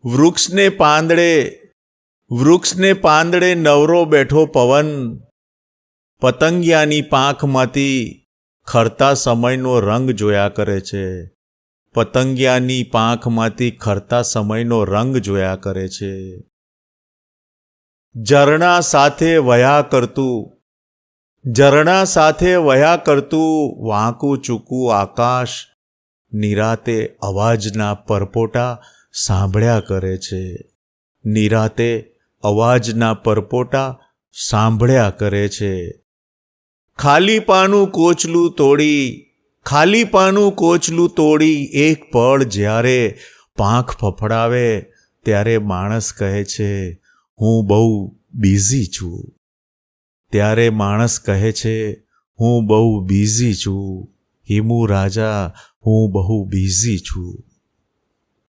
વૃક્ષને પાંદડે નવરો બેઠો પવન, પતંગિયાની પાંખમાંથી ખરતા સમયનો રંગ જોયા કરે છે. પતંગિયાની પાંખમાંથી ખરતા સમયનો રંગ જોયા કરે છે. ઝરણા સાથે વહ્યા કરતું વાંકું ચૂકું આકાશ નિરાતે અવાજના પરપોટા સાંભળ્યા કરે છે. નિરાતે અવાજના પરપોટા સાંભળ્યા કરે છે. ખાલી પાનું કોચલું તોડી એક પળ જ્યારે પાંખ ફફડાવે ત્યારે માણસ કહે છે, હું બહુ બિઝી છું. ત્યારે માણસ કહે છે, હું બહુ બિઝી છું. હિમુ રાજા, હું બહુ બિઝી છું.